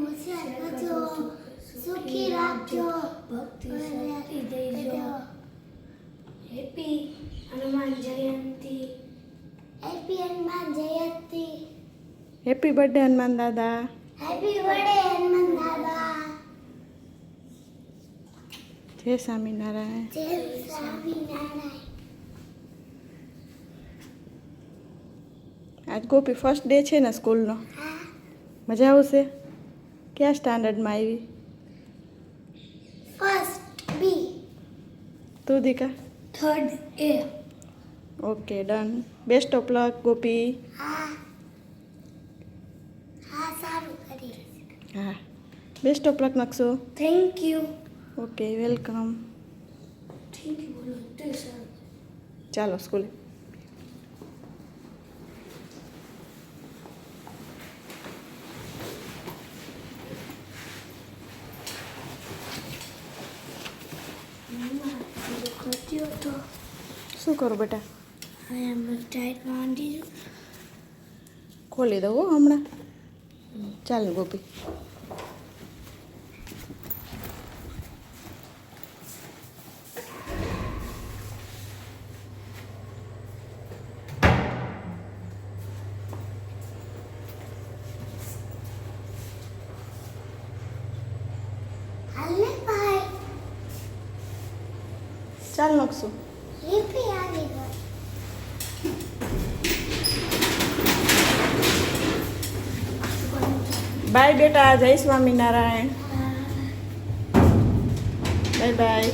હોશિયાર કરજો, સુખી રાખજો, ભક્તિ શક્તિ દેજો. Happy Hanuman Jayanti. Happy Hanuman Jayanti. Happy birthday Hanuman દાદા. હેપી બર્થડે હનુમાન દાદા. જય સ્વામિનારાયણ. જય સ્વામિનારાયણ. આજ ગોપી ફર્સ્ટ ડે છે ને સ્કૂલનો. હા, મજા આવશે. કયા સ્ટાન્ડર્ડમાં આવી? ફર્સ્ટ બી, તું દીકા? Third A. Okay done. Best of luck Gopi. હા હા, સારું કરી. હા બેસ્ટ ઓફ લક નકશો. Thank you. Okay welcome. Thank you બોલો તે સારું. ચાલો સ્કૂલે. કરતી હતો. શું કરું બેટા? હવે એમ ટાઈટ માંડી. ખોલી દઉં હો હમણાં. ચાલ ગોપી. હાલે ભાઈ. ચાલ નકશું. હેપી આવી ગયો. બાય બેટા. જય સ્વામિનારાયણ. Bye bye.